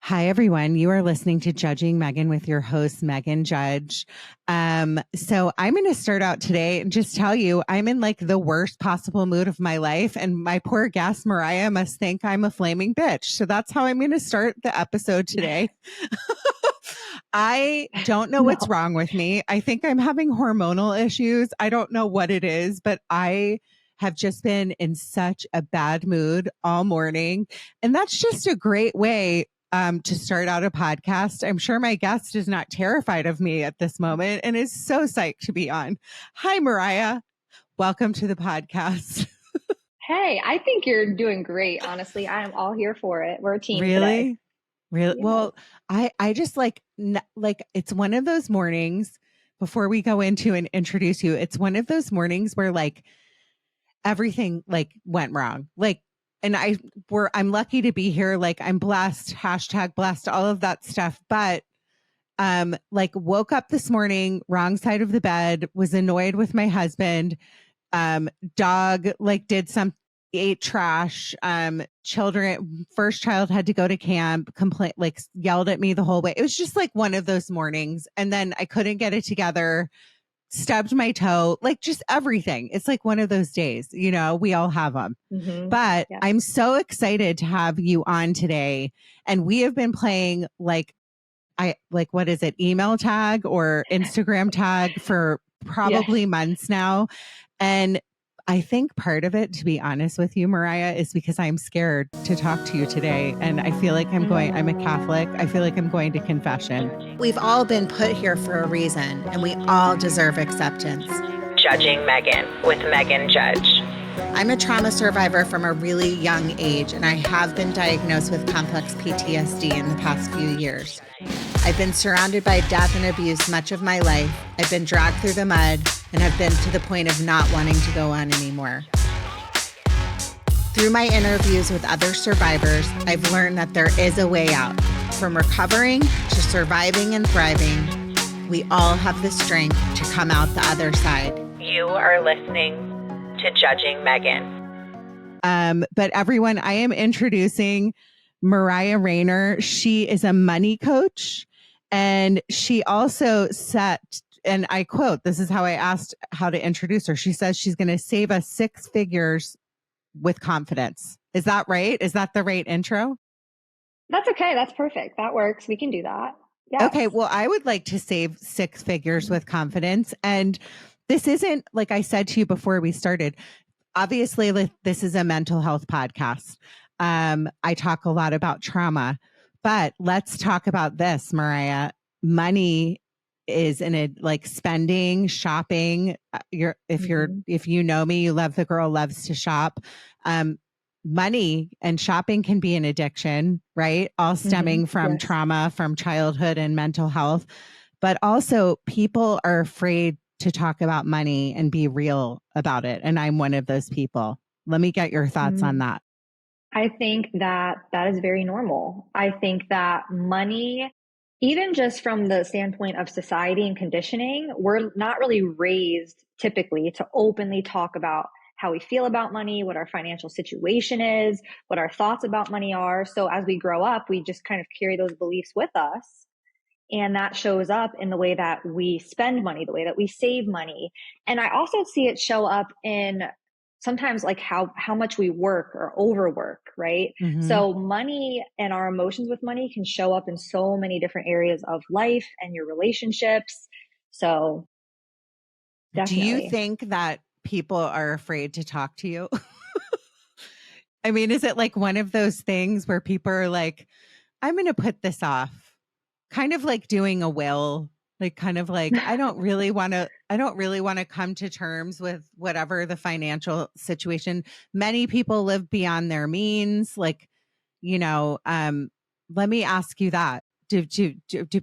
Hi, everyone. You are listening to Judging Meghan with your host, Meghan Judge. So I'm going to start out today and just tell you I'm in like the worst possible mood of my life. And my poor guest, Mariah, must think I'm a flaming bitch. So that's how I'm going to start the episode today. I don't know what's wrong with me. I think I'm having hormonal issues. I don't know what it is, but I have just been in such a bad mood all morning. And that's just a great way to start out a podcast. I'm sure my guest is not terrified of me at this moment and is so psyched to be on. Hi, Mariah. Welcome to the podcast. Hey, I think you're doing great. Honestly, I am all here for it. We're a team today. Really? Really? Yeah. Well, I just like it's one of those mornings before we go into and introduce you. It's one of those mornings where like everything like went wrong. Like, and I'm lucky to be here. Like I'm blessed, hashtag blessed, all of that stuff. But like woke up this morning, wrong side of the bed, was annoyed with my husband. Dog like did some ate trash. Children, first child had to go to camp, complain, like yelled at me the whole way. It was just like one of those mornings. And then I couldn't get it together, stubbed my toe, like just everything. It's like one of those days, you know, we all have them. But Yeah. I'm so excited to have you on today. And we have been playing what is it, email tag or Instagram tag for probably months now. And I think part of it, to be honest with you, Mariah, is because I'm scared to talk to you today. And I feel like I'm a Catholic. I feel like I'm going to confession. We've all been put here for a reason, and we all deserve acceptance. Judging Meghan with Meghan Judge. I'm a trauma survivor from a really young age, and I have been diagnosed with complex PTSD in the past few years. I've been surrounded by death and abuse much of my life. I've been dragged through the mud and have been to the point of not wanting to go on anymore. Through my interviews with other survivors, I've learned that there is a way out. From recovering to surviving and thriving, we all have the strength to come out the other side. You are listening to Judging Meghan. But everyone, I am introducing Mariah Rayner. She is a money coach, and she also set, and I quote, this is how I asked how to introduce her. She says she's going to save us 6 figures with confidence. Is that right? Is that the right intro? That's okay. That's perfect. That works. We can do that. Yes. Okay. Well, I would like to save 6 figures with confidence. And this isn't, like I said to you before we started, obviously this is a mental health podcast. I talk a lot about trauma, but let's talk about this, Mariah. Money is in it, like spending, shopping. If you know me, you love the girl loves to shop. Money and shopping can be an addiction, right? All stemming from trauma, from childhood and mental health. But also people are afraid to talk about money and be real about it. And I'm one of those people. Let me get your thoughts on that. I think that is very normal. I think that money, even just from the standpoint of society and conditioning, we're not really raised typically to openly talk about how we feel about money, what our financial situation is, what our thoughts about money are. So as we grow up, we just kind of carry those beliefs with us. And that shows up in the way that we spend money, the way that we save money. And I also see it show up in sometimes like how much we work or overwork, right? So money and our emotions with money can show up in so many different areas of life and your relationships. So definitely. Do you think that people are afraid to talk to you? I mean, is it like one of those things where people are like, I'm going to put this off? Kind of like doing a will, like kind of like, I don't really want to come to terms with whatever the financial situation. Many people live beyond their means. Like, you know, let me ask you that.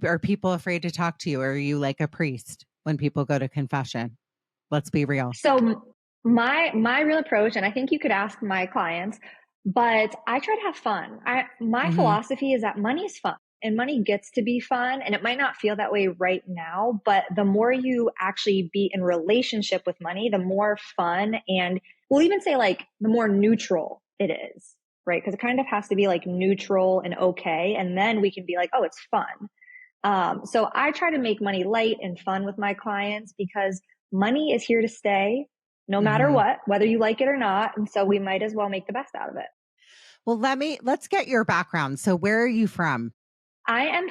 Are people afraid to talk to you? Or are you like a priest when people go to confession? Let's be real. So my real approach, and I think you could ask my clients, but I try to have fun. My philosophy is that money is fun. And money gets to be fun, and it might not feel that way right now, but the more you actually be in relationship with money, the more fun, and we'll even say like the more neutral it is, right? Because it kind of has to be like neutral and okay. And then we can be like, oh, it's fun. So I try to make money light and fun with my clients because money is here to stay no matter Mm-hmm. what, whether you like it or not. And so we might as well make the best out of it. Well, let's get your background. So where are you from? I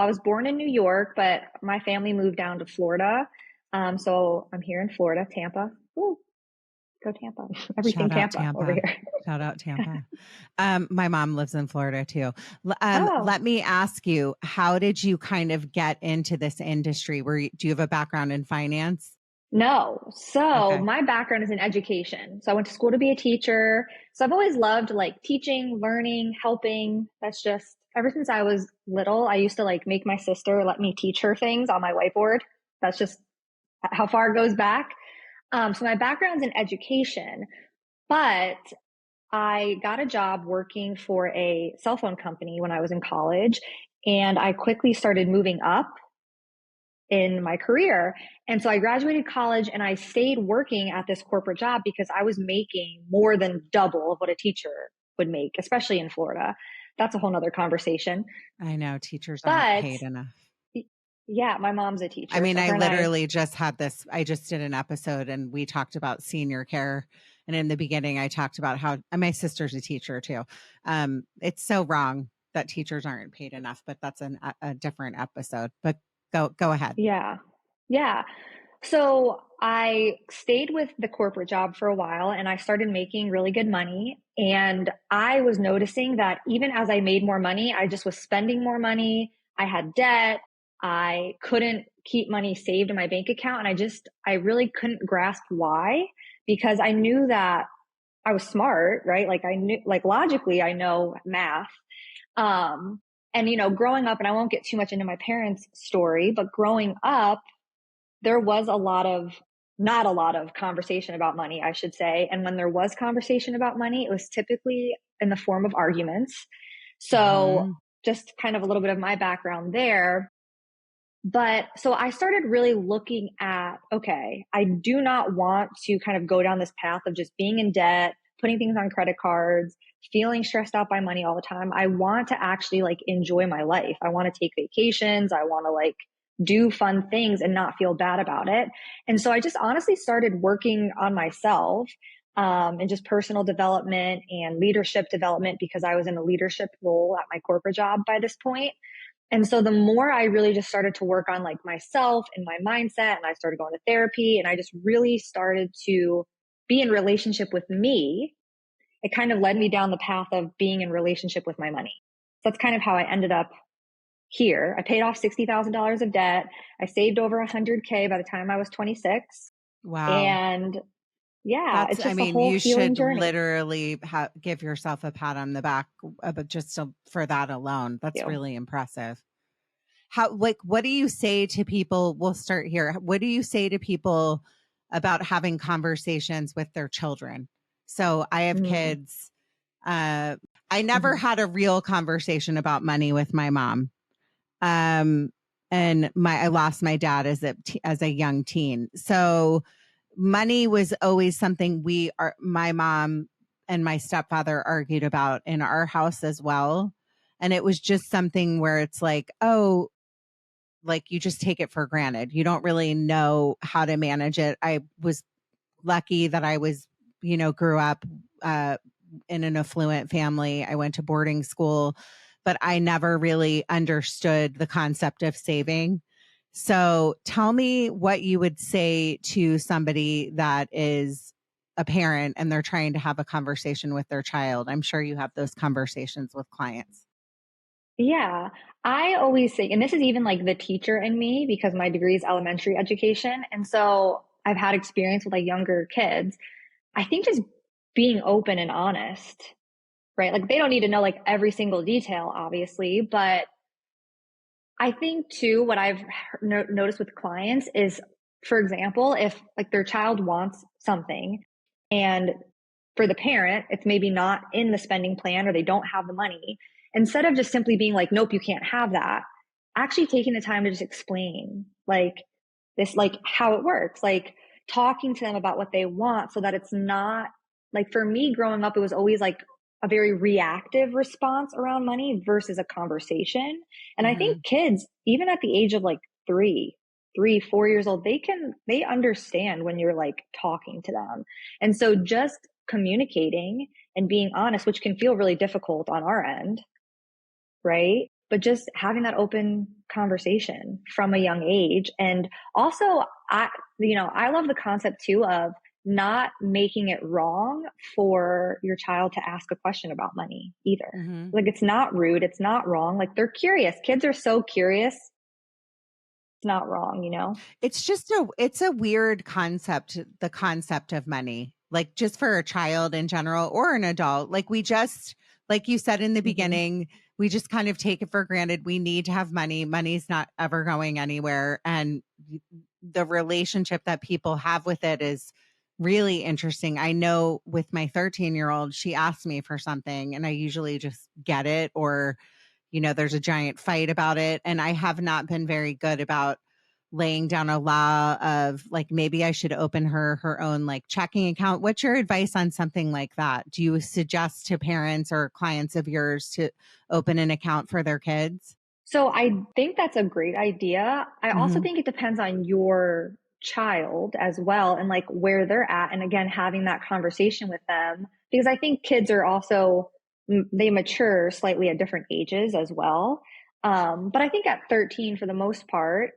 was born in New York, but my family moved down to Florida. So I'm here in Florida, Tampa. Woo, go Tampa. Everything Shout out Tampa over Tampa. here. Shout out Tampa. My mom lives in Florida too. Oh, Let me ask you, how did you kind of get into this industry? Do you have a background in finance? no. So Okay. my background is in education. So I went to school to be a teacher. So I've always loved like teaching, learning, helping. That's just ever since I was little, I used to like make my sister let me teach her things on my whiteboard. That's just how far it goes back. So my background's in education, but I got a job working for a cell phone company when I was in college, and I quickly started moving up in my career. And so I graduated college and I stayed working at this corporate job because I was making more than double of what a teacher would make, especially in Florida. That's a whole nother conversation. I know teachers aren't But paid enough. yeah, my mom's a I teacher. mean, So her and I, I just did an episode and we talked about senior care. And in the beginning, I talked about how my sister's a teacher too. It's so wrong that teachers aren't paid enough, but that's a different episode. But go ahead. yeah, yeah. So I stayed with the corporate job for a while and I started making really good money. And I was noticing that even as I made more money, I just was spending more money. I had debt. I couldn't keep money saved in my bank account. And I really couldn't grasp why, because I knew that I was smart, right? Like I knew, like logically, I know math. Um, and growing up, and I won't get too much into my parents' story, but growing up, there was not a lot of conversation about money, I should say. And when there was conversation about money, it was typically in the form of arguments. So Hmm. just kind of a little bit of my background there. But so I started really looking at, okay, I do not want to kind of go down this path of just being in debt, putting things on credit cards, feeling stressed out by money all the time. I want to actually like enjoy my life. I want to take vacations. I want to like do fun things and not feel bad about it. And so I just honestly started working on myself, and just personal development and leadership development because I was in a leadership role at my corporate job by this point. And so the more I really just started to work on like myself and my mindset, and I started going to therapy, and I just really started to be in relationship with me, it kind of led me down the path of being in relationship with my money. So that's kind of how I ended up here. I paid off $60,000 of debt. I saved over 100K by the time I was 26. Wow. And yeah, it's just a whole You healing should journey. literally give yourself a pat on the back, but for that alone. That's Thank you. really impressive. What do you say to people? We'll start here. What do you say to people about having conversations with their children? So I have Mm, kids. Uh, I never mhm. had a real conversation about money with my mom. Um, and I lost my dad as a young teen. So money was always something my mom and my stepfather argued about in our house as well. And it was just something where it's like, oh, like you just take it for granted. You don't really know how to manage it. I was lucky that grew up uh, in an affluent family. I went to boarding school, but I never really understood the concept of saving. So tell me what you would say to somebody that is a parent and they're trying to have a conversation with their child. I'm sure you have those conversations with clients. Yeah, I always think, and this is even like the teacher in me because my degree is elementary education. And so I've had experience with like younger kids. I think just being open and honest, right? Like they don't need to know like every single detail, obviously, but I think too, what I've noticed with clients is, for example, if like their child wants something and for the parent, it's maybe not in the spending plan or they don't have the money, instead of just simply being like, nope, you can't have that, actually taking the time to just explain like this, like how it works, like talking to them about what they want so that it's not like for me growing up, it was always like a very reactive response around money versus a conversation. And I think Mhm. kids, even at the age of like 4 years old, they understand when you're like talking to them. And so just communicating and being honest, which can feel really difficult on our end, right? But just having that open conversation from a young age. And also, I love the concept too of not making it wrong for your child to ask a question about money either. Mhm. Like, it's not rude, it's not wrong. Like, they're curious. Kids are so curious. It's not wrong, you know? It's a weird concept, the concept of money, like just for a child in general or an adult. Like you said in the Hmm. beginning, we just kind of take it for granted. We need to have money. Money's not ever going anywhere. And the relationship that people have with it is really interesting. I know with my 13-year-old, she asked me for something and I usually just get it, or there's a giant fight about it. And I have not been very good about laying down a law of like, maybe I should open her own like checking account. What's your advice on something like that? Do you suggest to parents or clients of yours to open an account for their kids? So I think that's a great idea. I also Hmm. think it depends on your child as well and like where they're at. And again, having that conversation with them, because I think kids are also, they mature slightly at different ages as well. But I think at 13, for the most part,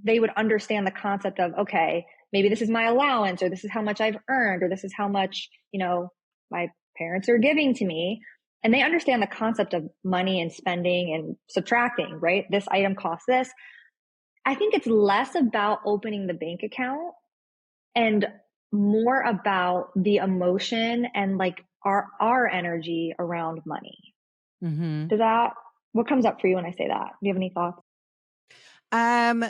they would understand the concept of, okay, maybe this is my allowance, or this is how much I've earned, or this is how much, my parents are giving to me. And they understand the concept of money and spending and subtracting, right? This item costs this. I think it's less about opening the bank account and more about the emotion and like our energy around money. Hmm. Does that, what comes up for you when I say that? Do you have any thoughts? Um,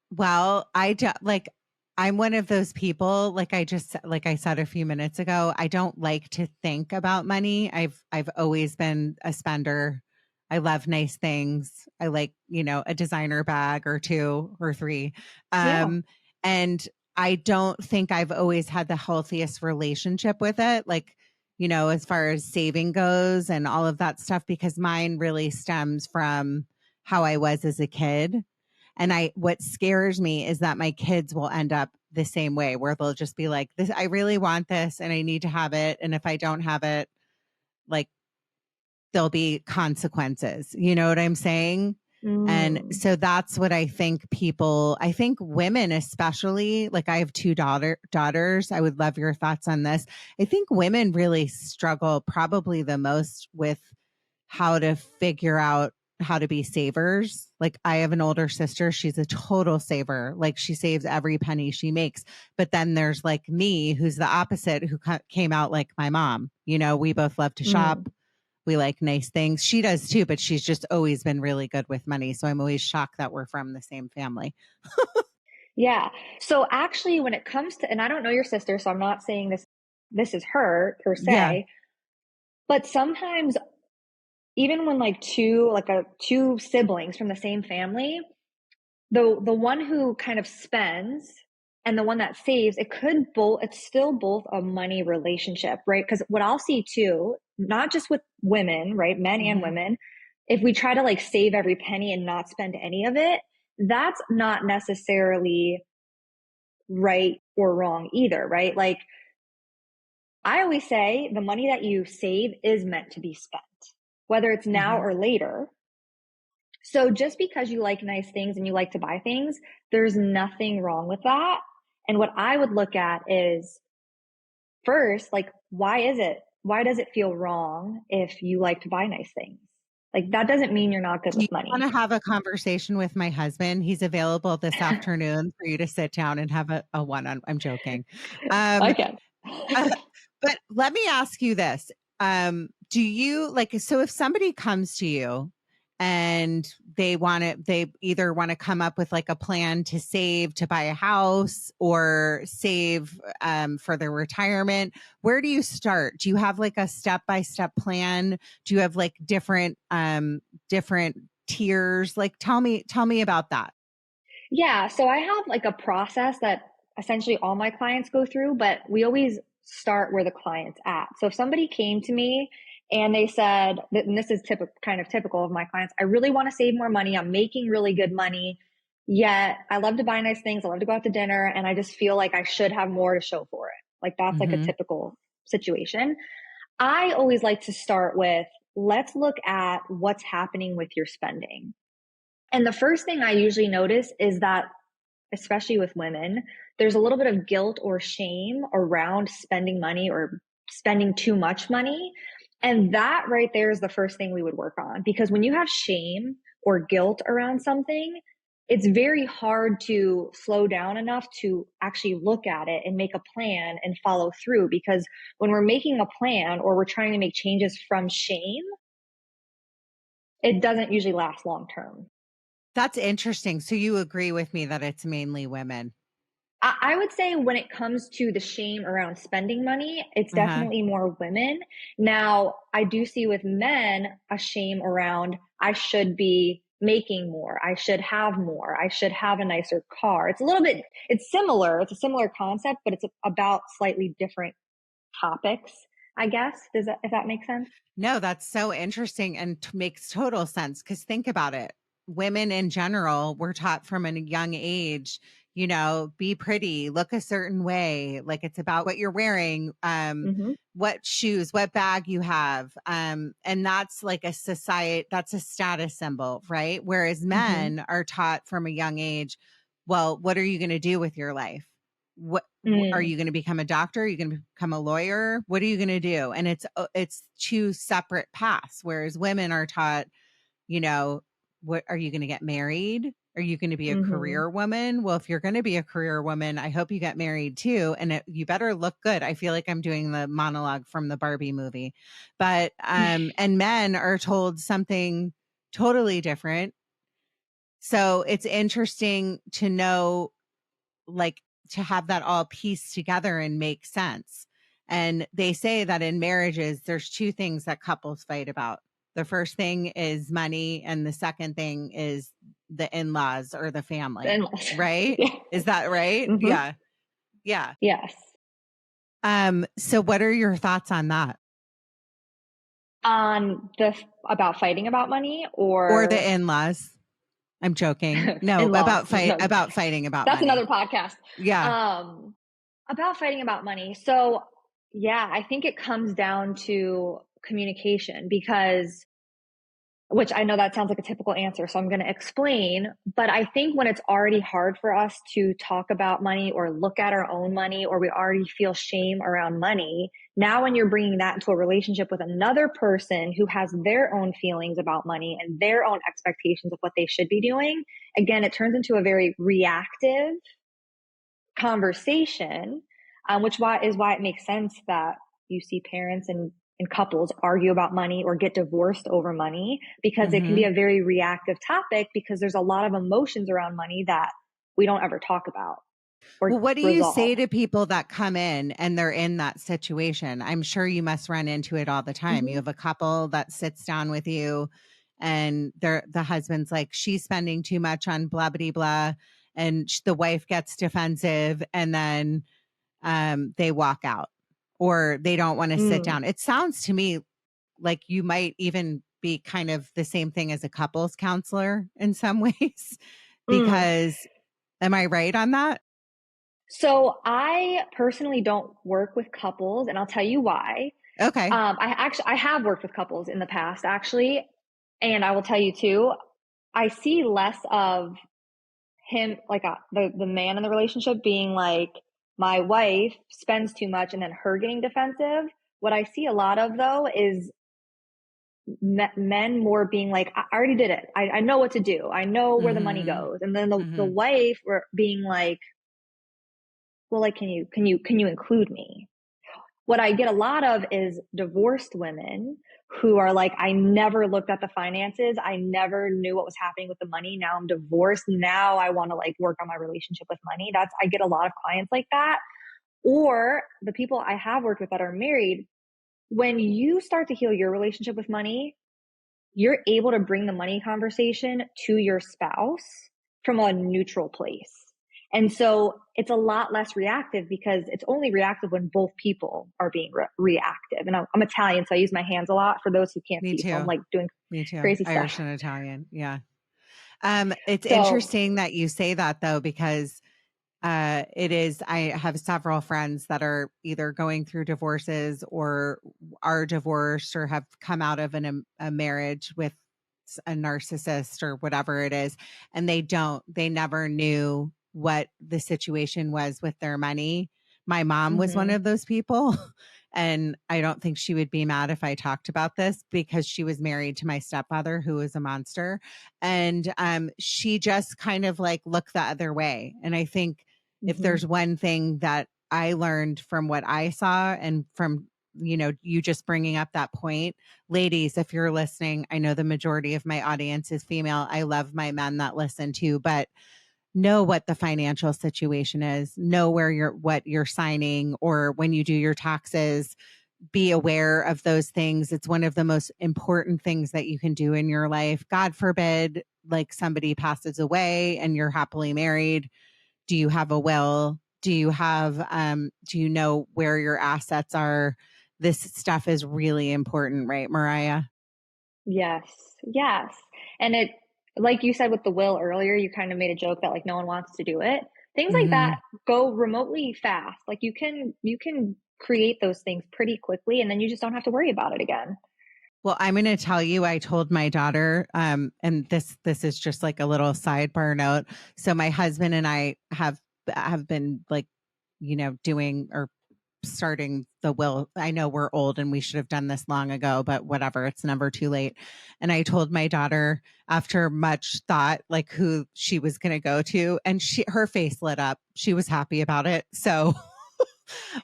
well, I do, like I'm one of those people, like I said a few minutes ago, I don't like to think about money. I've always been a spender. I love nice things. I like, a designer bag or two or three. Yeah. Um, and I don't think I've always had the healthiest relationship with it. Like, as far as saving goes and all of that stuff, because mine really stems from how I was as a kid. And what scares me is that my kids will end up the same way, where they'll just be like, this, I really want this and I need to have it. And if I don't have it, like, there'll be consequences. You know what I'm saying? And Mm. so that's what I think women, especially, like I have two daughters. I would love your thoughts on this. I think women really struggle probably the most with how to figure out how to be savers. Like I have an older sister, she's a total saver. Like she saves every penny she makes. But then there's like me, who's the opposite, who came out like my mom. We both love to Mm. shop. We like nice things. She does too, but she's just always been really good with money. So I'm always shocked that we're from the same family. Yeah. So actually, when it comes to, and I don't know your sister, so I'm not saying this is her per Yeah. se, but sometimes even when like two siblings from the same family, the one who kind of spends and the one that saves, it's still both a money relationship, right? Because what I'll see too, not just with women, right? Men and Hmm. women, if we try to like save every penny and not spend any of it, that's not necessarily right or wrong either, right? Like I always say the money that you save is meant to be spent, whether it's now Hmm. or later. So just because you like nice things and you like to buy things, there's nothing wrong with that. And what I would look at is first, like, why does it feel wrong if you like to buy nice things? Like, that doesn't mean you're not good Do you with want money. to have a conversation with my husband? He's available this afternoon for you to sit down and have a one on. I'm joking. Um, Okay. Uh, but let me ask you this. Do you like, so if somebody comes to you and they either want to come up with like a plan to save to buy a house or save for their retirement, where do you start? Do you have like a step-by-step plan? Do you have like different tiers? Like tell me about that. Yeah, so I have like a process that essentially all my clients go through, but we always start where the client's at. So if somebody came to me And they said, and this is kind of typical of my clients, I really want to save more money. I'm making really good money. Yet I love to buy nice things. I love to go out to dinner. And I just feel like I should have more to show for it. Like that's like a typical situation. I always like to start with, let's look at what's happening with your spending. And the first thing I usually notice is that, especially with women, there's a little bit of guilt or shame around spending money or spending too much money. And that right there is the first thing we would work on. Because when you have shame or guilt around something, it's very hard to slow down enough to actually look at it and make a plan and follow through. Because when we're making a plan or we're trying to make changes from shame, it doesn't usually last long term. That's interesting. So you agree with me that it's mainly women? I would say when it comes to the shame around spending money, it's definitely more women. Now, I do see with men a shame around, I should be making more. I should have more. I should have a nicer car. It's a little bit, it's similar. It's a similar concept, but it's about slightly different topics, I guess. If that makes sense? No, that's so interesting and makes total sense. Because think about it. Women in general were taught from a young age, be pretty, look a certain way. Like it's about what you're wearing, what shoes, what bag you have. And that's like a society, that's a status symbol, right? Whereas men are taught from a young age, well, what are you going to do with your life? What are you going to become a doctor? Are you going to become a lawyer? What are you going to do? And it's two separate paths. Whereas women are taught, what are you going to get married? Are you going to be a career woman? Well, if you're going to be a career woman, I hope you get married too. And you better look good. I feel like I'm doing the monologue from the Barbie movie, but, and men are told something totally different. So it's interesting to know, like, to have that all pieced together and make sense. And they say that in marriages, there's two things that couples fight about. The first thing is money, and the second thing is the in-laws or the family. The in-laws. Right? Yeah. Is that right? Yeah. Yeah. Yes. So what are your thoughts on that? On about fighting about money or the in-laws? I'm joking. No, in-laws. about fighting about that's money. Another podcast. Yeah. About fighting about money. So yeah, I think it comes down to communication, because, which I know that sounds like a typical answer, so I'm going to explain. But I think when it's already hard for us to talk about money or look at our own money, or we already feel shame around money, now when you're bringing that into a relationship with another person who has their own feelings about money and their own expectations of what they should be doing, again, it turns into a very reactive conversation, which is why it makes sense that you see parents and couples argue about money or get divorced over money, because it can be a very reactive topic, because there's a lot of emotions around money that we don't ever talk about. Well, what do you say to people that come in and they're in that situation? I'm sure you must run into it all the time. You have a couple that sits down with you and the husband's like, she's spending too much on blah, blah, blah. And the wife gets defensive, and then they walk out, or they don't want to sit down. It sounds to me like you might even be kind of the same thing as a couples counselor in some ways, because am I right on that? So I personally don't work with couples, and I'll tell you why. Okay. I have worked with couples in the past, actually. And I will tell you too, I see less of him, like the man in the relationship being like, my wife spends too much, and then her getting defensive. What I see a lot of though is men more being like, I already did it. I know what to do. I know where the money goes. And then the wife being like, well, like, can you include me? What I get a lot of is divorced women who are like, I never looked at the finances. I never knew what was happening with the money. Now I'm divorced. Now I want to like work on my relationship with money. I get a lot of clients like that. Or the people I have worked with that are married, when you start to heal your relationship with money, you're able to bring the money conversation to your spouse from a neutral place. And so it's a lot less reactive because it's only reactive when both people are being reactive. And I'm Italian, so I use my hands a lot for those who can't Me see. So I'm too. like doing Me too. crazy stuff. Irish and Italian. Yeah. It's So, interesting that you say that though, because it is, I have several friends that are either going through divorces or are divorced or have come out of a marriage with a narcissist or whatever it is. And they never knew what the situation was with their money. My mom was one mhm, of those people. And I don't think she would be mad if I talked about this because she was married to my stepfather, who was a monster. And she just kind of like looked the other way. And I think if mhm. there's one thing that I learned from what I saw and from, you just bringing up that point, ladies, if you're listening, I know the majority of my audience is female. I love my men that listen too, but know what the financial situation is, know what you're signing, or when you do your taxes, be aware of those things. It's one of the most important things that you can do in your life. God forbid, like somebody passes away and you're happily married. Do you have a will? Do you know where your assets are? This stuff is really important, right, Mariah? Yes, yes. And it, like you said with the will earlier, you kind of made a joke that like no one wants to do it. Things like that Hmm. go remotely fast. Like you can create those things pretty quickly and then you just don't have to worry about it again. Well, I'm going to tell you, I told my daughter, and this is just like a little sidebar note. So my husband and I have been like, doing or starting the will. I know we're old and we should have done this long ago, but whatever, it's never too late. And I told my daughter after much thought, like who she was going to go to, and her face lit up. She was happy about it. So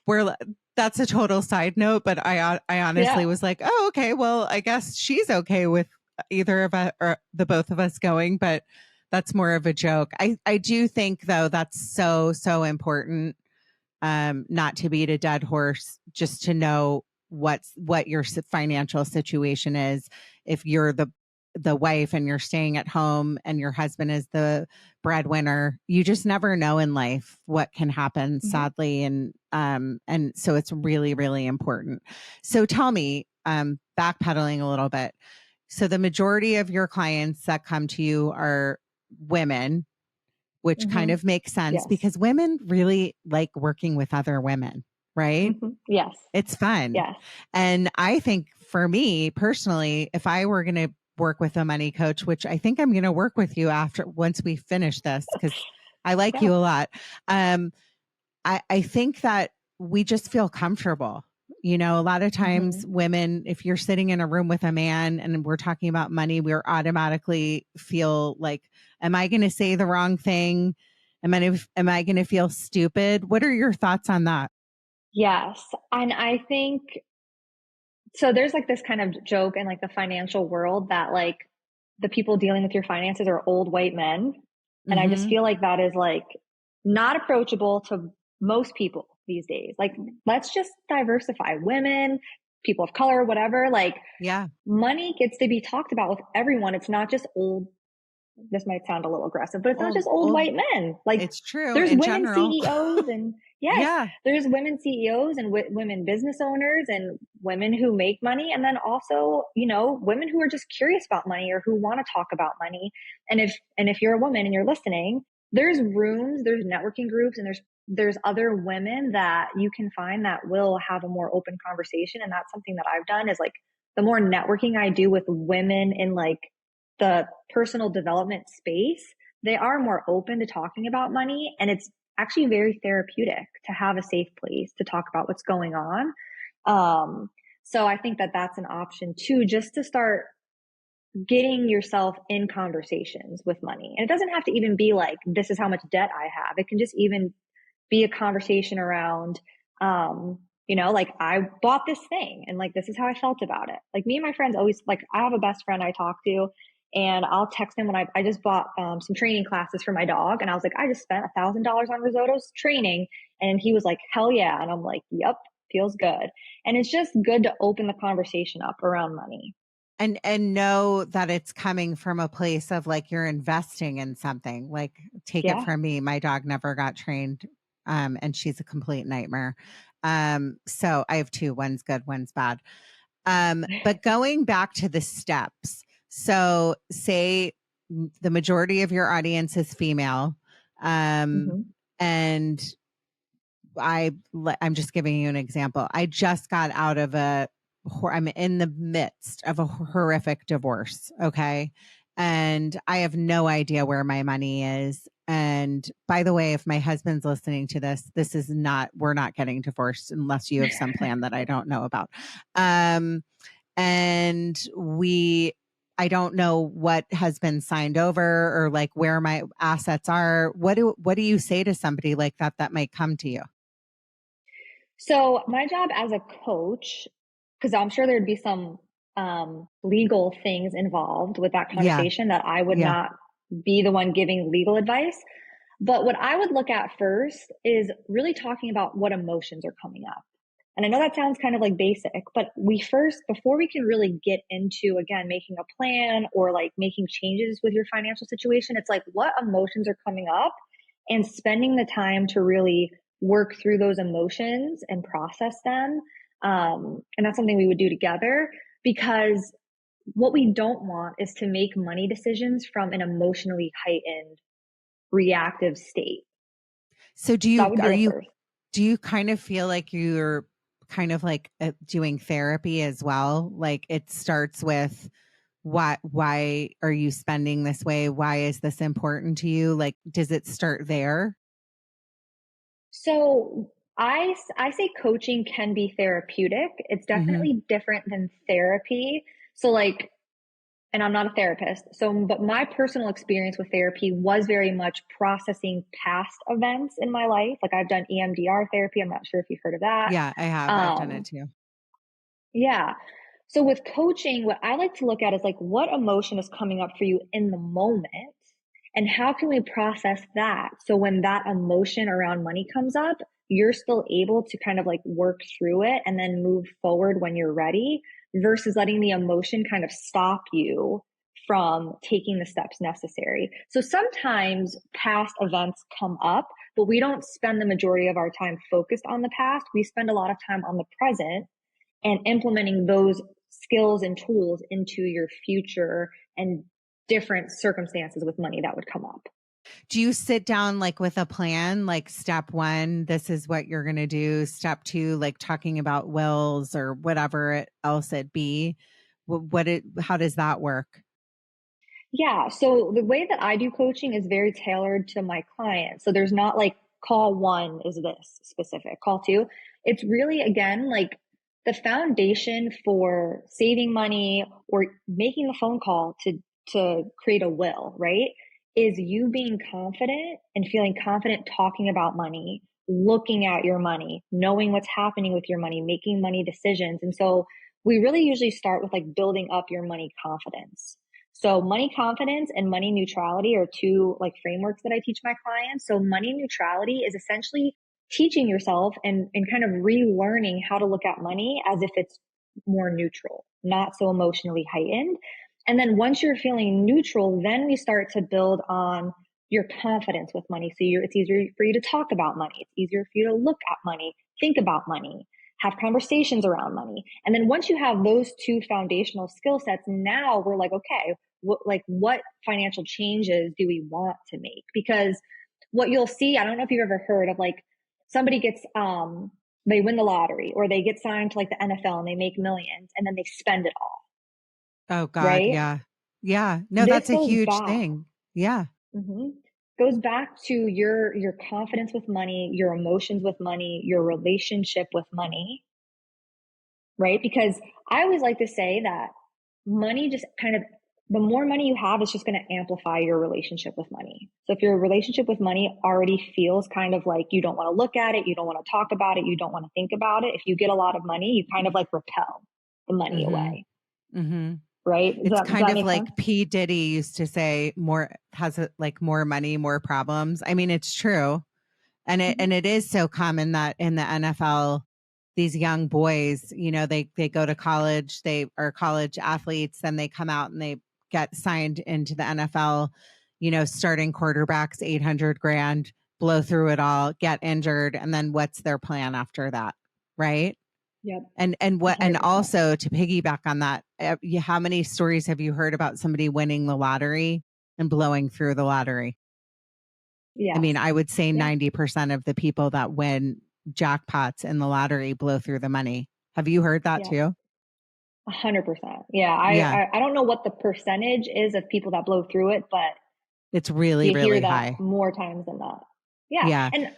we're that's a total side note, but I honestly Yeah. was like, oh, okay, well, I guess she's okay with either of us or the both of us going, but that's more of a joke. I do think though that's so important, not to beat a dead horse, just to know what your financial situation is. If you're the wife and you're staying at home and your husband is the breadwinner, you just never know in life what can happen, Mhm. sadly. And so it's really, really important. So tell me, backpedaling a little bit. So the majority of your clients that come to you are women, which kind Mhm. of makes sense Yes. because women really like working with other women, right? Mhm. Yes. It's fun. Yes. And I think for me personally, if I were going to work with a money coach, which I think I'm going to work with you after once we finish this, because I like Yeah. you a lot. Um, I think that we just feel comfortable. A lot of times Mhm. women, if you're sitting in a room with a man and we're talking about money, we're automatically feel like, am I going to say the wrong thing? Am I going to feel stupid? What are your thoughts on that? Yes. And I think so there's like this kind of joke in like the financial world that like the people dealing with your finances are old white men. And I just Hmm. feel like that is like not approachable to most people these days. Like, let's just diversify women, people of color, whatever. Like, Yeah. money gets to be talked about with everyone. It's not just old, this might sound a little aggressive, but it's not Well, just old white men. Like, it's true there's in women general. CEOs and yes, Yeah. there's women CEOs and women business owners and women who make money. And then also, women who are just curious about money or who want to talk about money. And if you're a woman and you're listening, there's rooms, there's networking groups, and there's other women that you can find that will have a more open conversation. And that's something that I've done is like the more networking I do with women in like the personal development space, they are more open to talking about money. And it's actually very therapeutic to have a safe place to talk about what's going on. So I think that that's an option too, just to start getting yourself in conversations with money. And it doesn't have to even be like, this is how much debt I have. It can just even be a conversation around, like I bought this thing and like this is how I felt about it. Like me and my friends always like I have a best friend I talk to, and I'll text him when I just bought some training classes for my dog, and I was like, I just spent $1,000 on Risotto's training, and he was like, hell yeah, and I'm like, yep, feels good, and it's just good to open the conversation up around money. And know that it's coming from a place of like you're investing in something, like take it Yeah. from me. My dog never got trained. And she's a complete nightmare. So I have two, one's good, one's bad. But going back to the steps. So say the majority of your audience is female. And I'm just giving you an example. I just got out of I'm in the midst of a horrific divorce. Okay. And I have no idea where my money is. And by the way, if my husband's listening to this, we're not getting divorced unless you have some plan that I don't know about. And I don't know what has been signed over or like where my assets are. What do you say to somebody like that might come to you? So my job as a coach, because I'm sure there'd be some legal things involved with that conversation that I would not be the one giving legal advice. But what I would look at first is really talking about what emotions are coming up. And I know that sounds kind of like basic, but before we can really get into, again, making a plan or like making changes with your financial situation, it's like what emotions are coming up and spending the time to really work through those emotions and process them. And that's something we would do together, because what we don't want is to make money decisions from an emotionally heightened reactive state. So do you kind of feel like you're kind of like doing therapy as well? Like it starts with why are you spending this way? Why is this important to you? Like, does it start there? So I say coaching can be therapeutic. It's definitely different than therapy. So like, and I'm not a therapist. But my personal experience with therapy was very much processing past events in my life. Like I've done EMDR therapy. I'm not sure if you've heard of that. Yeah, I have. I've done it too. Yeah. So with coaching, what I like to look at is like what emotion is coming up for you in the moment and how can we process that? So when that emotion around money comes up, you're still able to kind of like work through it and then move forward when you're ready, versus letting the emotion kind of stop you from taking the steps necessary. So sometimes past events come up, but we don't spend the majority of our time focused on the past. We spend a lot of time on the present and implementing those skills and tools into your future and different circumstances with money that would come up. Do you sit down like with a plan, like step 1, this is what you're going to do. Step 2, like talking about wills or whatever else it be. How does that work? Yeah. So the way that I do coaching is very tailored to my client. So there's not like call 1 is this specific, call 2. It's really, again, like the foundation for saving money or making the phone call to create a will, right? Is you being confident and feeling confident talking about money, looking at your money, knowing what's happening with your money, making money decisions. And so we really usually start with like building up your money confidence. So money confidence and money neutrality are two like frameworks that I teach my clients. So money neutrality is essentially teaching yourself and kind of relearning how to look at money as if it's more neutral, not so emotionally heightened. And then once you're feeling neutral, then we start to build on your confidence with money. So it's easier for you to talk about money. It's easier for you to look at money, think about money, have conversations around money. And then once you have those two foundational skill sets, now we're like, okay, what financial changes do we want to make? Because what you'll see, I don't know if you've ever heard of like somebody gets, they win the lottery or they get signed to like the NFL and they make millions and then they spend it all. Oh God. Right? Yeah. Yeah. No, This that's a goes huge back. thing. Yeah. Goes back to your confidence with money, your emotions with money, your relationship with money, right? Because I always like to say that money just kind of, the more money you have, it's just going to amplify your relationship with money. So if your relationship with money already feels kind of like you don't want to look at it, you don't want to talk about it, you don't want to think about it, if you get a lot of money, you kind of like repel the money away. Right? It's kind of like sense? P. Diddy used to say, more money, more problems. I mean, it's true. And it is so common that in the NFL, these young boys, they go to college, they are college athletes, then they come out and they get signed into the NFL, starting quarterbacks, 800 grand, blow through it all, get injured. And then what's their plan after that? Right. Yep. And 100%. also to piggyback on that, how many stories have you heard about somebody winning the lottery and blowing through the lottery? I mean, Yes. I would say Yeah. 90% of the people that win jackpots in the lottery blow through the money. Have you heard that Yeah. too? 100%. Yeah. Yeah. I don't know what the percentage is of people that blow through it, but It's really, you hear really that high. more times than not. Yeah. Yeah. And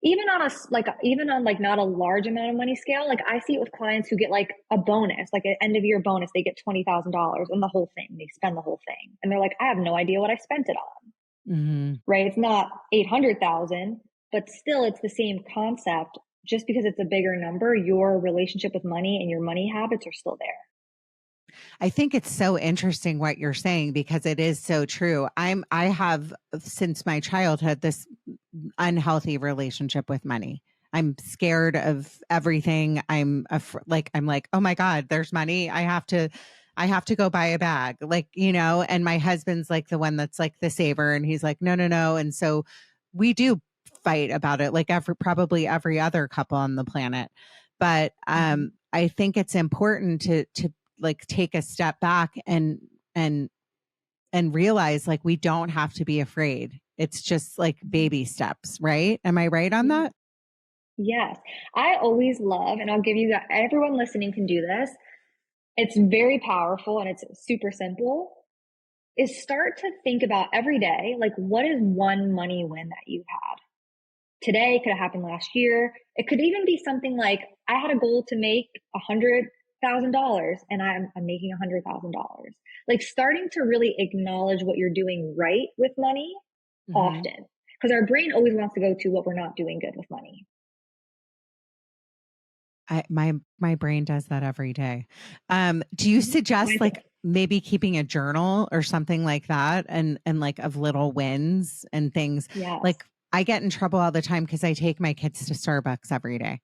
even on like not a large amount of money scale, like I see it with clients who get like a bonus, like an end of year bonus, they get $20,000 and the whole thing, they spend the whole thing. And they're like, I have no idea what I spent it on. Mm-hmm. Right. It's not 800,000, but still it's the same concept. Just because it's a bigger number, your relationship with money and your money habits are still there. I think it's so interesting what you're saying because it is so true. I have since my childhood this unhealthy relationship with money. I'm scared of everything. I'm like, oh my God, there's money. I have to go buy a bag. Like, and my husband's like the one that's like the saver and he's like, no, no, no. And so we do fight about it like probably every other couple on the planet. But I think it's important to like take a step back and realize like we don't have to be afraid. It's just like baby steps, right? Am I right on Yeah. that? Yes. I always love, and I'll give you guys, everyone listening can do this. It's very powerful and it's super simple. Is start to think about every day, like what is one money win that you've had? Today could have happened last year. It could even be something like I had a goal to make $100,000 and I'm making $100,000. Like starting to really acknowledge what you're doing right with money often, because our brain always wants to go to what we're not doing good with money. My brain does that every day. Do you suggest like maybe keeping a journal or something like that and like of little wins and things? Yes. Like I get in trouble all the time because I take my kids to Starbucks every day.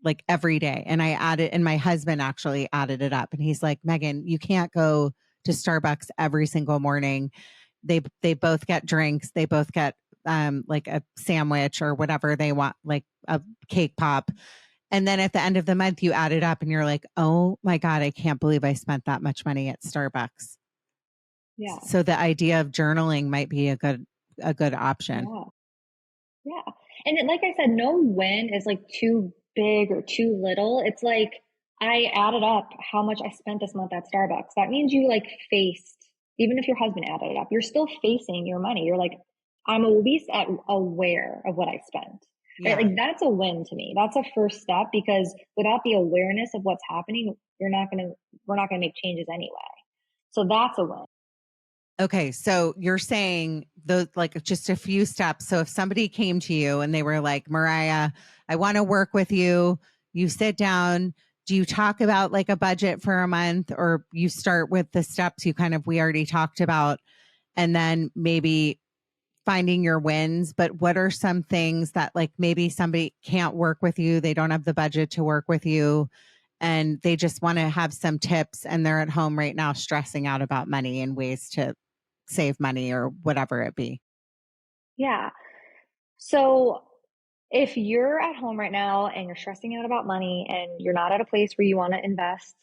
Like every day. And I added, and my husband actually added it up. And he's like, Meghan, you can't go to Starbucks every single morning. They both get drinks. They both get like a sandwich or whatever they want, like a cake pop. And then at the end of the month, you add it up and you're like, oh my God, I can't believe I spent that much money at Starbucks. Yeah. So the idea of journaling might be a good option. Yeah. Yeah. And like I said, no win is like too big or too little. It's like I added up how much I spent this month at Starbucks. That means you like faced, even if your husband added it up, you're still facing your money. You're like, I'm at least aware of what I spent. Yeah. Right? Like that's a win to me. That's a first step because without the awareness of what's happening, we're not going to make changes anyway. So that's a win. Okay, so you're saying those like just a few steps. So if somebody came to you and they were like, Mariah, I want to work with you, you sit down, do you talk about like a budget for a month or you start with the steps we already talked about and then maybe finding your wins, but what are some things that like maybe somebody can't work with you, they don't have the budget to work with you and they just want to have some tips and they're at home right now stressing out about money and ways to save money or whatever it be? Yeah. So if you're at home right now and you're stressing out about money and you're not at a place where you want to invest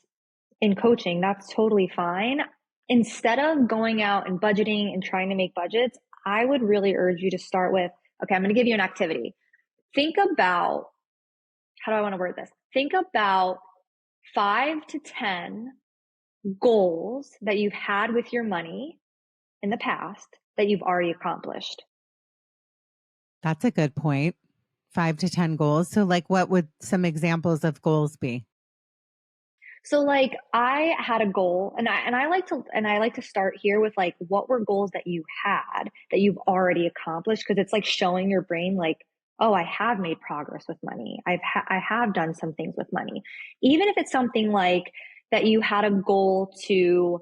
in coaching, that's totally fine. Instead of going out and budgeting and trying to make budgets, I would really urge you to start with, okay, I'm going to give you an activity. Think about, how do I want to word this? Think about 5 to 10 goals that you've had with your money in the past that you've already accomplished. That's a good point. 5 to 10 goals. So like what would some examples of goals be? So like I had a goal and I like to start here with like what were goals that you had that you've already accomplished because it's like showing your brain like, oh, I have made progress with money. I have done some things with money. Even if it's something like that you had a goal to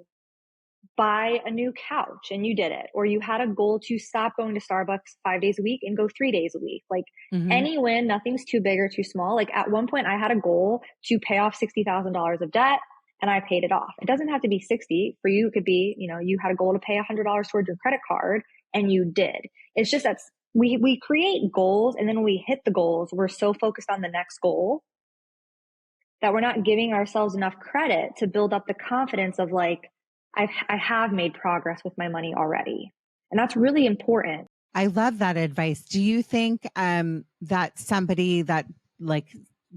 buy a new couch and you did it, or you had a goal to stop going to Starbucks 5 days a week and go 3 days a week. Like any win, nothing's too big or too small. Like at one point I had a goal to pay off $60,000 of debt and I paid it off. It doesn't have to be 60. For you, it could be, you had a goal to pay $100 towards your credit card and you did. It's just that we create goals, and then when we hit the goals, we're so focused on the next goal that we're not giving ourselves enough credit to build up the confidence of like, I have made progress with my money already. And that's really important. I love that advice. Do you think that somebody that like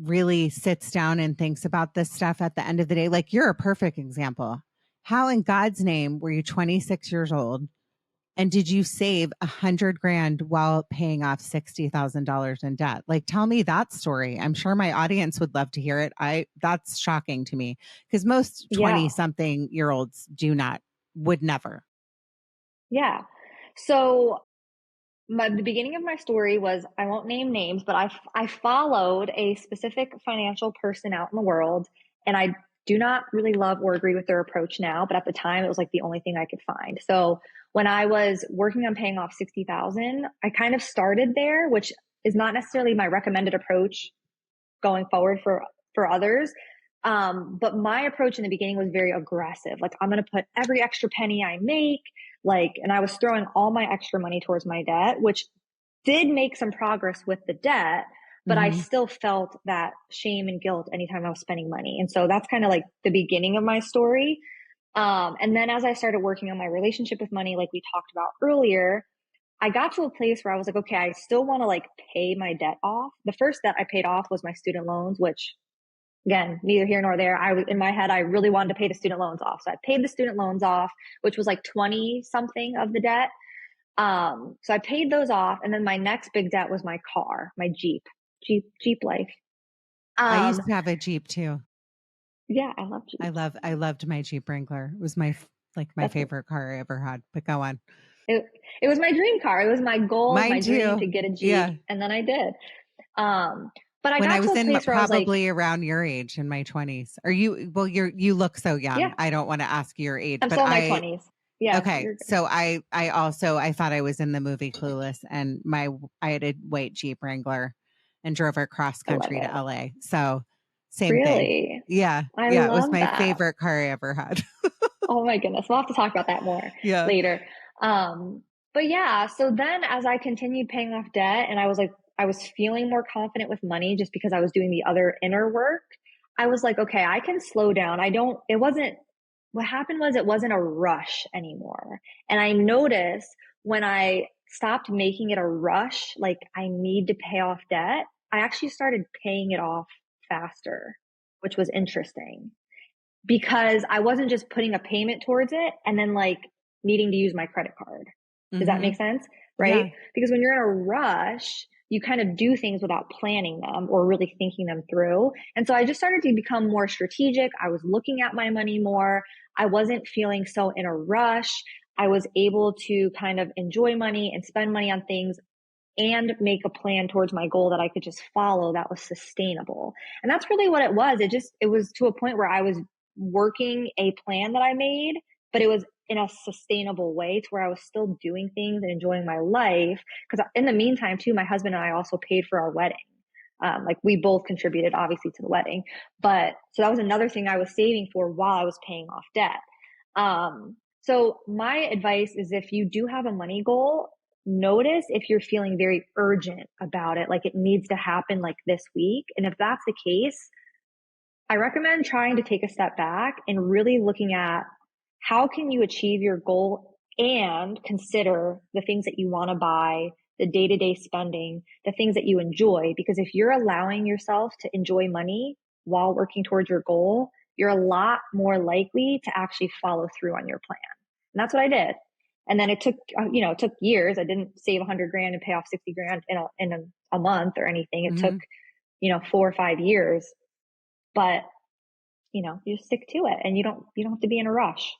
really sits down and thinks about this stuff at the end of the day, like you're a perfect example. How in God's name were you 26 years old? And did you save $100,000 while paying off $60,000 in debt? Like, tell me that story. I'm sure my audience would love to hear it. That's shocking to me because most 20 something year olds would never. Yeah. So the beginning of my story was, I won't name names, but I followed a specific financial person out in the world, and I do not really love or agree with their approach now, but at the time it was like the only thing I could find. So when I was working on paying off 60,000, I kind of started there, which is not necessarily my recommended approach going forward for others. But my approach in the beginning was very aggressive. Like, I'm going to put every extra penny I make, and I was throwing all my extra money towards my debt, which did make some progress with the debt, but I still felt that shame and guilt anytime I was spending money. And so that's kind of like the beginning of my story. And then as I started working on my relationship with money, like we talked about earlier, I got to a place where I was like, okay, I still want to like pay my debt off. The first debt I paid off was my student loans, which again, neither here nor there. In my head, I really wanted to pay the student loans off. So I paid the student loans off, which was like 20 something of the debt. So I paid those off. And then my next big debt was my car, my Jeep life. I used to have a Jeep too. Yeah, I love Jeeps. I loved my Jeep Wrangler. It was my favorite car I ever had. But go on. It was my dream car. It was my goal, my dream to get a Jeep. Yeah. And then I did. But when I was in probably around your age in my 20s. Are you? Well, you look so young. Yeah. I don't want to ask your age. I'm still in my 20s. Yeah. Okay. So I thought I was in the movie Clueless, and I had a white Jeep Wrangler and drove her cross country to LA. So same thing. Yeah. It was my favorite car I ever had. Oh my goodness. We'll have to talk about that more later. But yeah, so then as I continued paying off debt and I was feeling more confident with money just because I was doing the other inner work, I was like, okay, I can slow down. What happened was it wasn't a rush anymore. And I noticed when I stopped making it a rush, like I need to pay off debt, I actually started paying it off faster, which was interesting because I wasn't just putting a payment towards it and then like needing to use my credit card. Does that make sense? Right? Yeah. Because when you're in a rush, you kind of do things without planning them or really thinking them through. And so I just started to become more strategic. I was looking at my money more. I wasn't feeling so in a rush. I was able to kind of enjoy money and spend money on things and make a plan towards my goal that I could just follow that was sustainable. And that's really what it was. It was to a point where I was working a plan that I made, but it was in a sustainable way to where I was still doing things and enjoying my life. Because in the meantime, too, my husband and I also paid for our wedding. Like we both contributed obviously to the wedding, but so that was another thing I was saving for while I was paying off debt. So my advice is if you do have a money goal, notice if you're feeling very urgent about it, like it needs to happen like this week. And if that's the case, I recommend trying to take a step back and really looking at how can you achieve your goal and consider the things that you want to buy, the day-to-day spending, the things that you enjoy. Because if you're allowing yourself to enjoy money while working towards your goal, you're a lot more likely to actually follow through on your plan. And that's what I did. And then it took years. I didn't save $100,000 and pay off $60,000 in a month or anything. It took, 4 or 5 years, but you just stick to it and you don't have to be in a rush.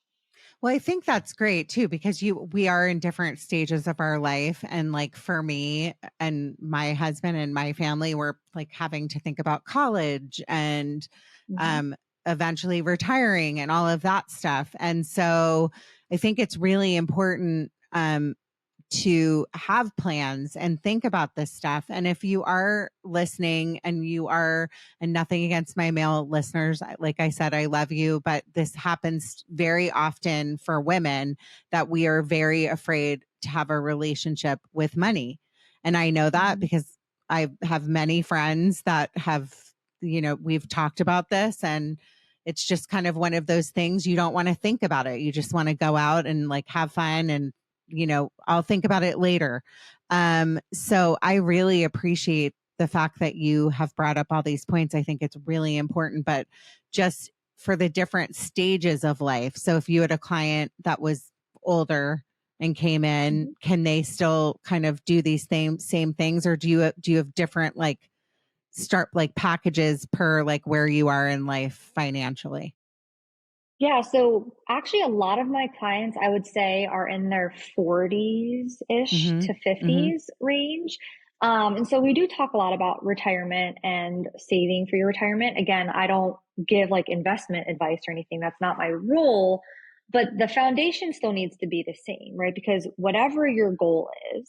Well, I think that's great too, because we are in different stages of our life. And like for me and my husband and my family, we're like having to think about college and eventually retiring and all of that stuff. And so I think it's really important to have plans and think about this stuff. And if you are listening and and nothing against my male listeners, like I said, I love you, but this happens very often for women, that we are very afraid to have a relationship with money. And I know that because I have many friends that have, we've talked about this, and it's just kind of one of those things you don't want to think about it. You just want to go out and like have fun and I'll think about it later. So I really appreciate the fact that you have brought up all these points. I think it's really important, but just for the different stages of life. So if you had a client that was older and came in, can they still kind of do these same things, or do you have different like start like packages per like where you are in life financially? Yeah, so actually, a lot of my clients, I would say, are in their 40s-ish Mm-hmm. to Mm-hmm. 50s range. And so we do talk a lot about retirement and saving for your retirement. Again, I don't give like investment advice or anything. That's not my role, but the foundation still needs to be the same, right? Because whatever your goal is,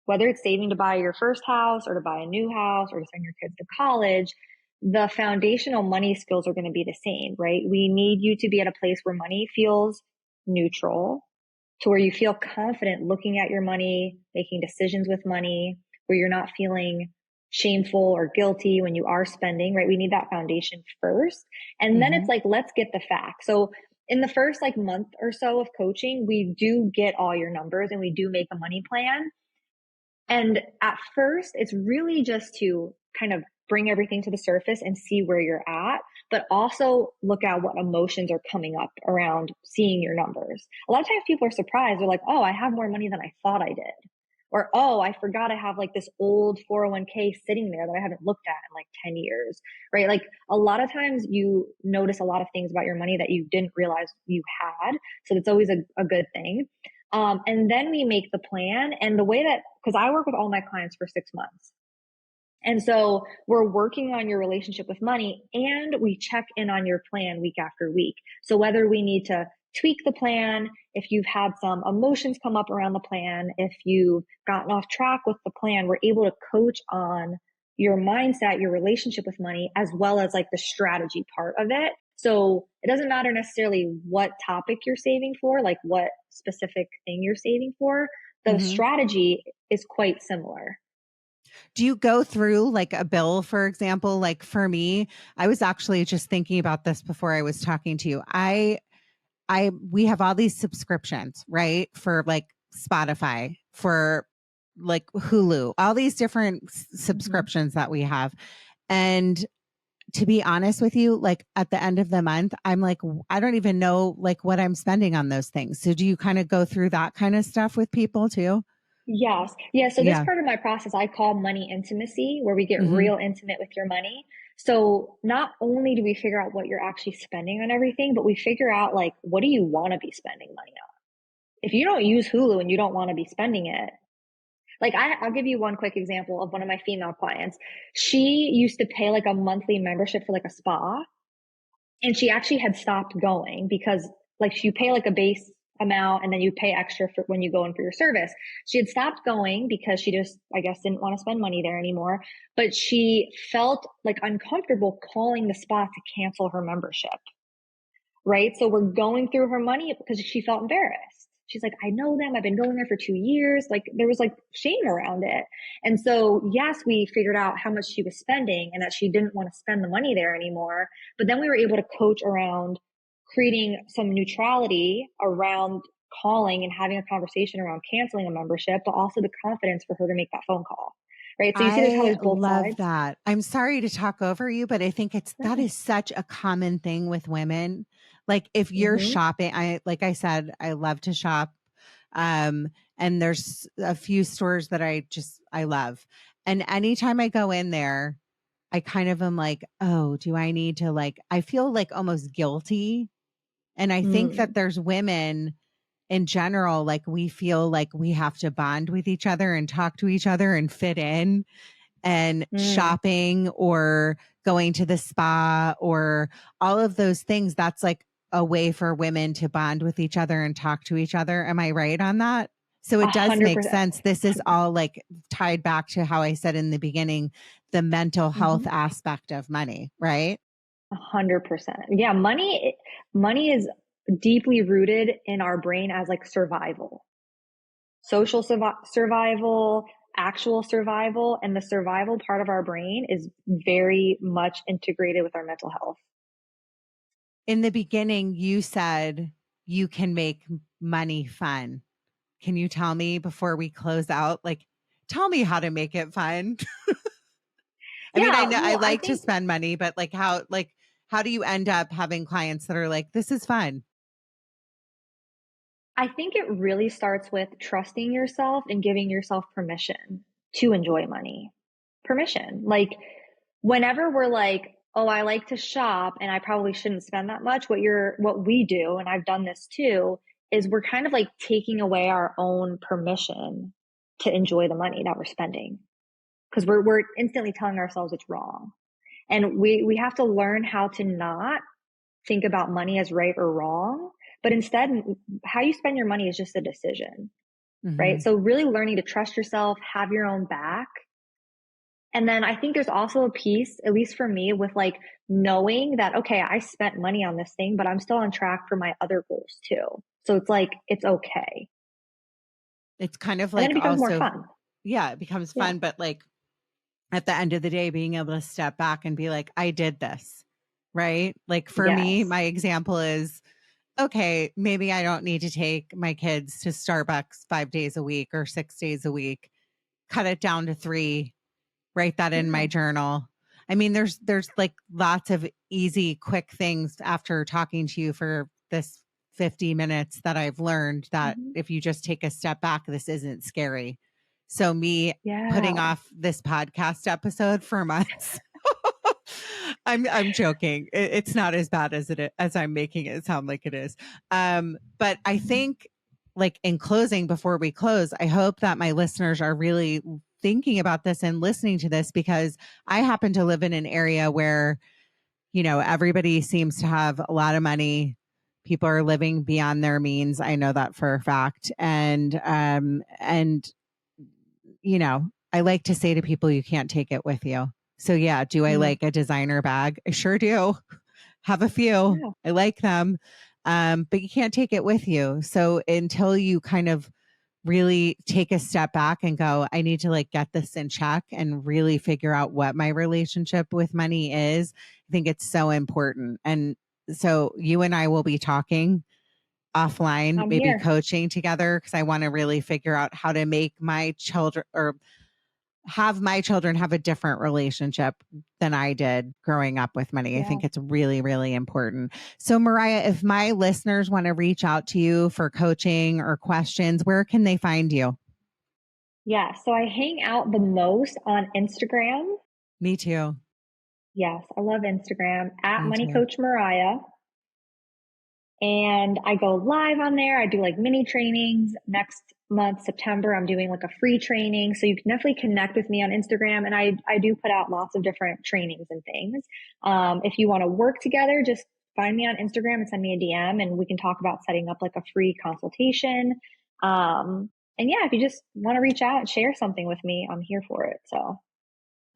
whether it's saving to buy your first house or to buy a new house or to send your kids to college, the foundational money skills are going to be the same, right? We need you to be at a place where money feels neutral, to where you feel confident looking at your money, making decisions with money, where you're not feeling shameful or guilty when you are spending, right? We need that foundation first. And then it's like, let's get the facts. So in the first like month or so of coaching, we do get all your numbers and we do make a money plan. And at first, it's really just to kind of bring everything to the surface and see where you're at, but also look at what emotions are coming up around seeing your numbers. A lot of times people are surprised. They're like, oh, I have more money than I thought I did. Or, oh, I forgot I have like this old 401k sitting there that I haven't looked at in like 10 years, right? Like a lot of times you notice a lot of things about your money that you didn't realize you had. So it's always a good thing. And then we make the plan. And the way that, because I work with all my clients for 6 months. And so we're working on your relationship with money and we check in on your plan week after week. So whether we need to tweak the plan, if you've had some emotions come up around the plan, if you've gotten off track with the plan, we're able to coach on your mindset, your relationship with money, as well as like the strategy part of it. So it doesn't matter necessarily what topic you're saving for, like what specific thing you're saving for. The strategy is quite similar. Do you go through like a bill, for example? Like for me, I was actually just thinking about this before I was talking to you. We have all these subscriptions, right? For like Spotify, for like Hulu, all these different subscriptions that we have. And to be honest with you, like at the end of the month, I'm like, I don't even know like what I'm spending on those things. So do you kind of go through that kind of stuff with people too? Yes. Yeah. So this Yeah. part of my process I call money intimacy, where we get Mm-hmm. real intimate with your money. So not only do we figure out what you're actually spending on everything, but we figure out like, what do you want to be spending money on? If you don't use Hulu and you don't want to be spending it, like I'll give you one quick example of one of my female clients. She used to pay like a monthly membership for like a spa, and she actually had stopped going because like you pay like a base amount and then you pay extra for when you go in for your service. She had stopped going because she just, I guess, didn't want to spend money there anymore, but she felt like uncomfortable calling the spa to cancel her membership. Right. So we're going through her money because she felt embarrassed. She's like, I know them. I've been going there for 2 years. Like there was like shame around it. And so, yes, we figured out how much she was spending and that she didn't want to spend the money there anymore. But then we were able to coach around creating some neutrality around calling and having a conversation around canceling a membership, but also the confidence for her to make that phone call. Right. So you see there's how I there's both love sides. that. I'm sorry to talk over you, but I think that No. is such a common thing with women. Like if you're Mm-hmm. shopping, like I said, I love to shop. And there's a few stores that I love. And anytime I go in there, I kind of am like, oh, do I need to like, I feel like almost guilty. And I think that Mm. there's women in general, like we feel like we have to bond with each other and talk to each other and fit in, and Mm. shopping or going to the spa or all of those things. That's like a way for women to bond with each other and talk to each other. Am I right on that? So it does make 100%. sense. This is all like tied back to how I said in the beginning, the mental health aspect of money, right? 100%. Yeah, money is deeply rooted in our brain as like survival, social survival, actual survival, and the survival part of our brain is very much integrated with our mental health. In the beginning, you said you can make money fun. Can you tell me before we close out, like, tell me how to make it fun? I mean, I Yeah, know I well, I like to think spend money, but how do you end up having clients that are like, this is fun? I think it really starts with trusting yourself and giving yourself permission to enjoy money. Permission. Like whenever we're like, oh, I like to shop and I probably shouldn't spend that much, what we do, and I've done this too, is we're kind of like taking away our own permission to enjoy the money that we're spending. Because we're instantly telling ourselves it's wrong. And we have to learn how to not think about money as right or wrong, but instead, how you spend your money is just a decision, right? So really learning to trust yourself, have your own back. And then I think there's also a piece, at least for me, with like knowing that, okay, I spent money on this thing, but I'm still on track for my other goals too. So it's like, it's okay. It's kind of And then like it becomes more also, fun. yeah, it becomes Yeah. fun, but like at the end of the day, being able to step back and be like, I did this, right? Like for me, Yes. my example is, okay, maybe I don't need to take my kids to Starbucks 5 days a week or 6 days a week, cut it down to 3, write that in my journal. I mean, there's like lots of easy, quick things after talking to you for this 50 minutes that I've learned that if you just take a step back, this isn't scary. So me putting Yeah. off this podcast episode for months. I'm joking. It's not as bad as I'm making it sound like it is. But I think, like in closing, before we close, I hope that my listeners are really thinking about this and listening to this, because I happen to live in an area where, everybody seems to have a lot of money. People are living beyond their means. I know that for a fact. And I like to say to people, you can't take it with you. So yeah, do I like a designer bag? I sure do. Have a few. Yeah. I like them. But you can't take it with you. So until you kind of really take a step back and go, I need to like get this in check and really figure out what my relationship with money is, I think it's so important. And so you and I will be talking offline, I'm maybe here. coaching together, because I want to really figure out how to make my children, or have my children, have a different relationship than I did growing up with money. I Yeah. think it's really, really important. So Mariah, if my listeners want to reach out to you for coaching or questions, where can they find you? Yeah. So I hang out the most on Instagram. Me too. Yes. I love Instagram at Me Money too. Coach Mariah. And I go live on there. I do like mini trainings. Next month, September, I'm doing like a free training. So you can definitely connect with me on Instagram. And I do put out lots of different trainings and things. If you want to work together, just find me on Instagram and send me a DM and we can talk about setting up like a free consultation. And yeah, if you just want to reach out and share something with me, I'm here for it. So.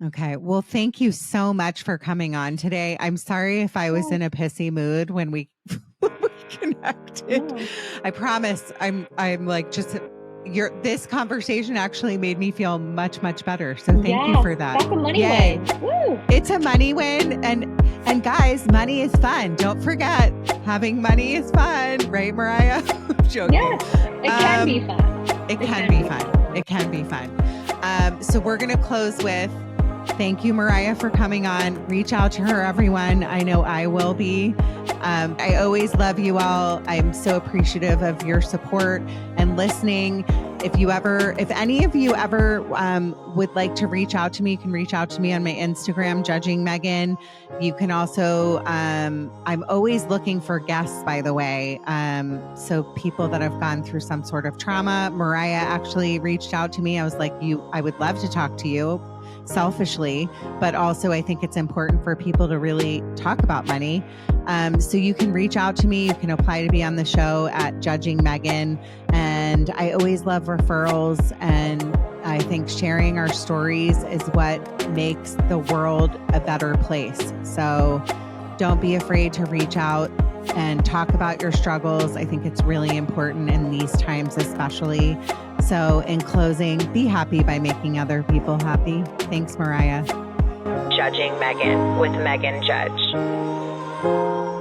Okay. Well, thank you so much for coming on today. I'm sorry if I was in a pissy mood when we connected. No. I promise I'm like just this conversation actually made me feel much, much better. So thank you for that. That's a money win. Woo. It's a money win. And guys, money is fun. Don't forget, having money is fun, right, Mariah? I'm joking. Yes, it can be fun. It can be fun. It can be fun. So we're going to close with, thank you, Mariah, for coming on. Reach out to her, everyone. I know I will be. I always love you all. I'm so appreciative of your support and listening. If any of you ever would like to reach out to me, you can reach out to me on my Instagram, Judging Meghan. You can also, I'm always looking for guests, by the way. So people that have gone through some sort of trauma. Mariah actually reached out to me. I was like, I would love to talk to you, selfishly, but also I think it's important for people to really talk about money. So you can reach out to me. You can apply to be on the show at Judging Meghan. And And I always love referrals. And I think sharing our stories is what makes the world a better place. So don't be afraid to reach out and talk about your struggles. I think it's really important in these times, especially. So in closing, be happy by making other people happy. Thanks, Mariah. Judging Meghan with Meghan Judge.